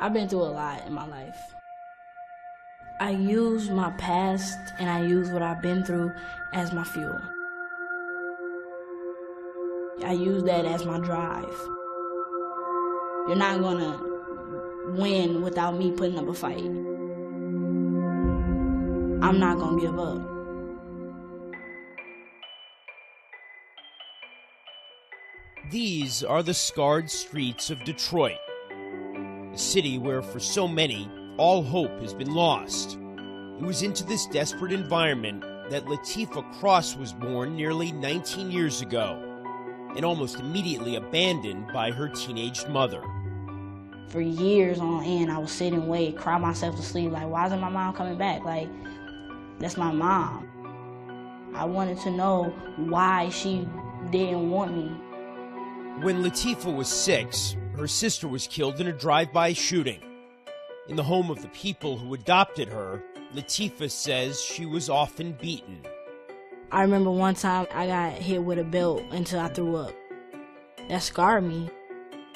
I've been through a lot in my life. I use my past and I use what I've been through as my fuel. I use that as my drive. You're not gonna win without me putting up a fight. I'm not gonna give up. These are the scarred streets of Detroit, a city where for so many, all hope has been lost. It was into this desperate environment that Lathipa Cross was born nearly 19 years ago, and almost immediately abandoned by her teenaged mother. For years on end, I would sit and wait, cry myself to sleep, like, why isn't my mom coming back? Like, that's my mom. I wanted to know why she didn't want me. When Lathipa was 6, her sister was killed in a drive-by shooting. In the home of the people who adopted her, Lathipa says she was often beaten. I remember one time I got hit with a belt until I threw up. That scarred me.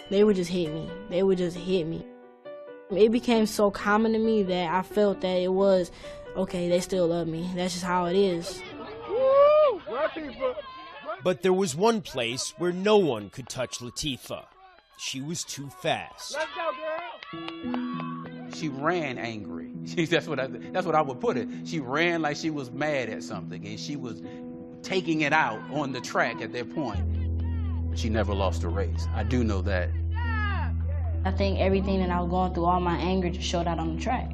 They would just hit me. They would just hit me. It became so common to me that I felt that it was, okay, they still love me. That's just how it is. But there was one place where no one could touch Lathipa. She was too fast. Let's go, girl! She ran angry. That's what I would put it. She ran like she was mad at something, and she was taking it out on the track at that point. She never lost a race. I do know that. I think everything that I was going through, all my anger just showed out on the track.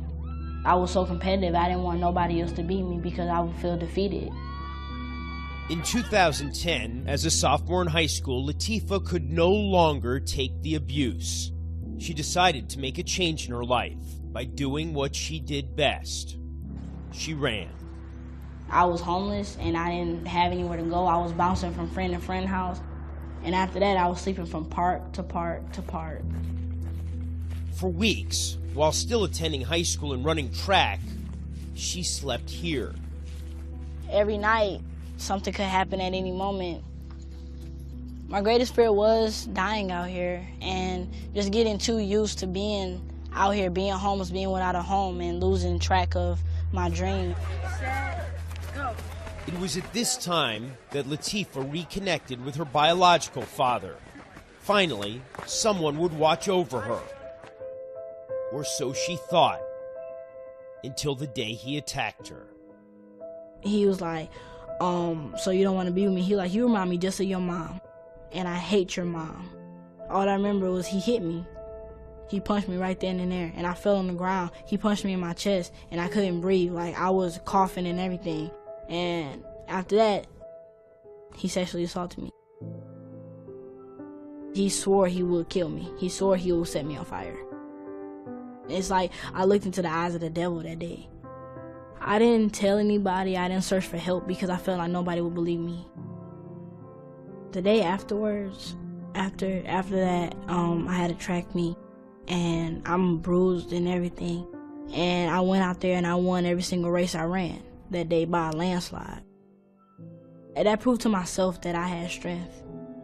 I was so competitive, I didn't want nobody else to beat me because I would feel defeated. In 2010, as a sophomore in high school, Lathipa could no longer take the abuse. She decided to make a change in her life by doing what she did best. She ran. I was homeless and I didn't have anywhere to go. I was bouncing from friend to friend house. And after that, I was sleeping from park to park to park. For weeks, while still attending high school and running track, she slept here. Every night, something could happen at any moment. My greatest fear was dying out here and just getting too used to being out here, being homeless, being without a home, and losing track of my dream. Set, go. It was at this time that Lathipa reconnected with her biological father. Finally, someone would watch over her. Or so she thought, until the day he attacked her. He was like, so you don't want to be with me? He was like, you remind me just of your mom, and I hate your mom. All I remember was he hit me. He punched me right then and there, and I fell on the ground. He punched me in my chest, and I couldn't breathe. Like, I was coughing and everything. And after that, he sexually assaulted me. He swore he would kill me. He swore he would set me on fire. It's like I looked into the eyes of the devil that day. I didn't tell anybody. I didn't search for help because I felt like nobody would believe me. The day afterwards, after that, I had a track meet, and I'm bruised and everything. And I went out there and I won every single race I ran that day by a landslide. And that proved to myself that I had strength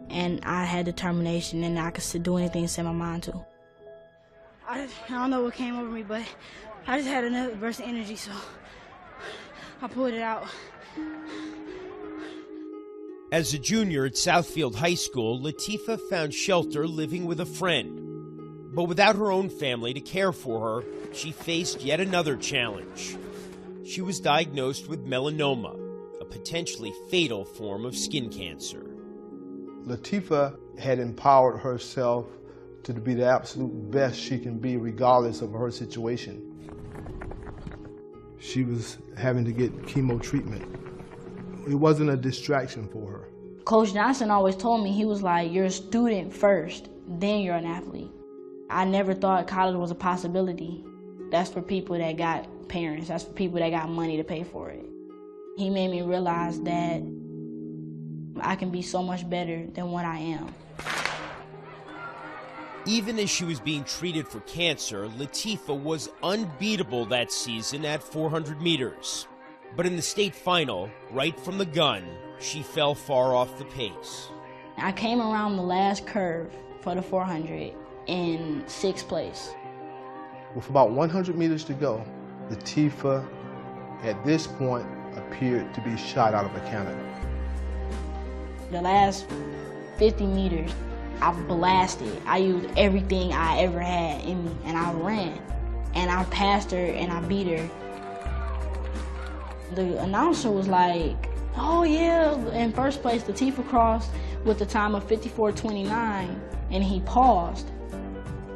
and I had determination and I could do anything to set my mind to. I don't know what came over me, but I just had another burst of energy, so I pulled it out. As a junior at Southfield High School, Lathipa found shelter living with a friend. But without her own family to care for her, she faced yet another challenge. She was diagnosed with melanoma, a potentially fatal form of skin cancer. Lathipa had empowered herself to be the absolute best she can be regardless of her situation. She was having to get chemo treatment. It wasn't a distraction for her. Coach Johnson always told me, he was like, you're a student first, then you're an athlete. I never thought college was a possibility. That's for people that got parents. That's for people that got money to pay for it. He made me realize that I can be so much better than what I am. Even as she was being treated for cancer, Lathipa was unbeatable that season at 400 meters. But in the state final, right from the gun, she fell far off the pace. I came around the last curve for the 400 in 6th place. With about 100 meters to go, Lathipa, at this point, appeared to be shot out of a cannon. The last 50 meters, I blasted. I used everything I ever had in me, and I ran. And I passed her, and I beat her. The announcer was like, oh yeah, in first place, Lathipa Cross with the time of 54:29, and he paused.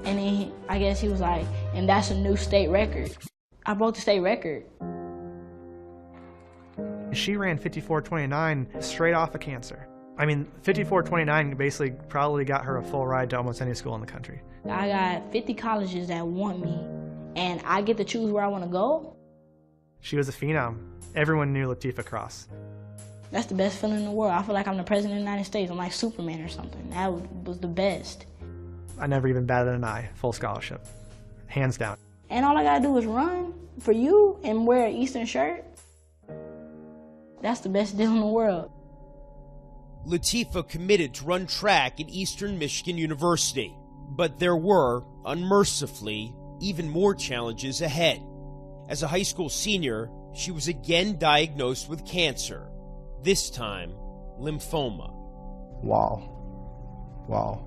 And then I guess he was like, and that's a new state record. I broke the state record. She ran 54:29 straight off of cancer. I mean, 54:29 basically probably got her a full ride to almost any school in the country. I got 50 colleges that want me, and I get to choose where I want to go. She was a phenom. Everyone knew Lathipa Cross. That's the best feeling in the world. I feel like I'm the president of the United States. I'm like Superman or something. That was the best. I never even batted an eye. Full scholarship. Hands down. And all I gotta do is run for you and wear an Eastern shirt. That's the best deal in the world. Lathipa committed to run track at Eastern Michigan University, but there were, unmercifully, even more challenges ahead. As a high school senior, she was again diagnosed with cancer, this time lymphoma. Wow. Wow.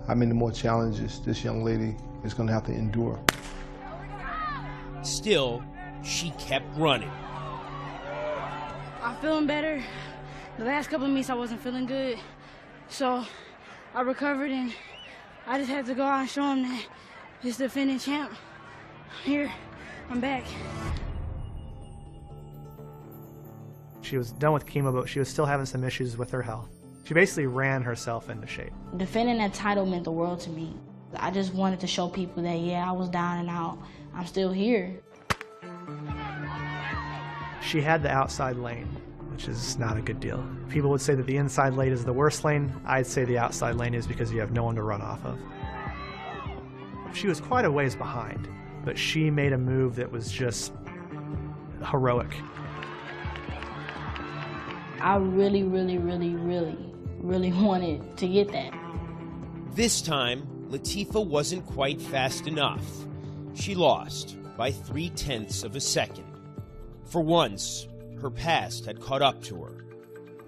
How many more challenges this young lady is going to have to endure? Still, she kept running. I'm feeling better. The last couple of meets I wasn't feeling good, so I recovered, and I just had to go out and show them that this defending champ. Here, I'm back. She was done with chemo, but she was still having some issues with her health. She basically ran herself into shape. Defending that title meant the world to me. I just wanted to show people that, yeah, I was down and out. I'm still here. She had the outside lane, which is not a good deal. People would say that the inside lane is the worst lane. I'd say the outside lane is because you have no one to run off of. She was quite a ways behind, but she made a move that was just heroic. I really, really, really, really, really wanted to get that. This time, Lathipa wasn't quite fast enough. She lost by 0.3 of a second. For once, her past had caught up to her.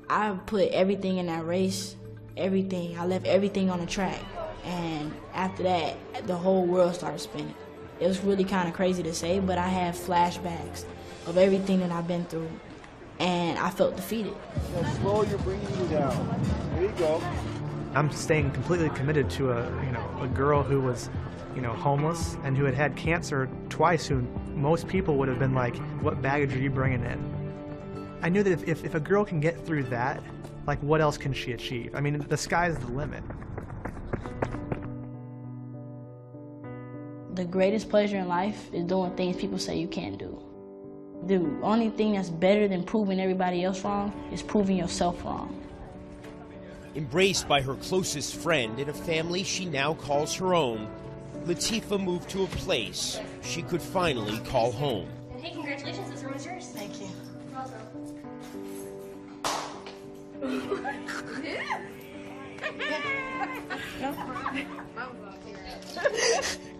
I put everything in that race, everything. I left everything on the track. And after that, the whole world started spinning. It was really kind of crazy to say, but I had flashbacks of everything that I've been through. And I felt defeated. Now slow your breathing down. There you go. I'm staying completely committed to a girl who was, homeless and who had had cancer twice, who most people would have been like, what baggage are you bringing in? I knew that if a girl can get through that, like, what else can she achieve? I mean, the sky's the limit. The greatest pleasure in life is doing things people say you can't do. The only thing that's better than proving everybody else wrong is proving yourself wrong. Embraced by her closest friend in a family she now calls her own, Lathipa moved to a place she could finally call home. Hey, congratulations, this room is yours. Thank you.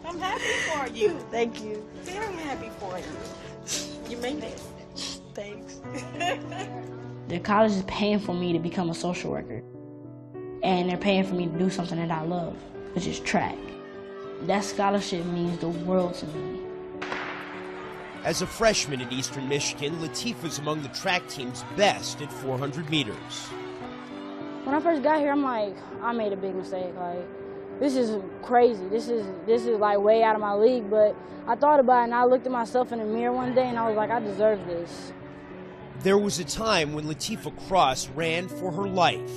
I'm happy for you. Thank you. Very happy for you. You made it. Thanks. The college is paying for me to become a social worker. And they're paying for me to do something that I love, which is track. That scholarship means the world to me. As a freshman at Eastern Michigan, Lathipa's among the track team's best at 400 meters. When I first got here, I'm like, I made a big mistake. Like, this is crazy. This is like way out of my league. But I thought about it, and I looked at myself in the mirror one day, and I was like, I deserve this. There was a time when Lathipa Cross ran for her life,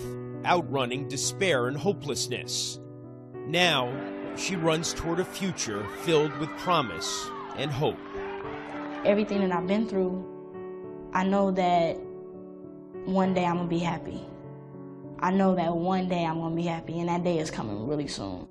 outrunning despair and hopelessness. Now, she runs toward a future filled with promise and hope. Everything that I've been through, I know that one day I'm gonna be happy. I know that one day I'm gonna be happy, and that day is coming really soon.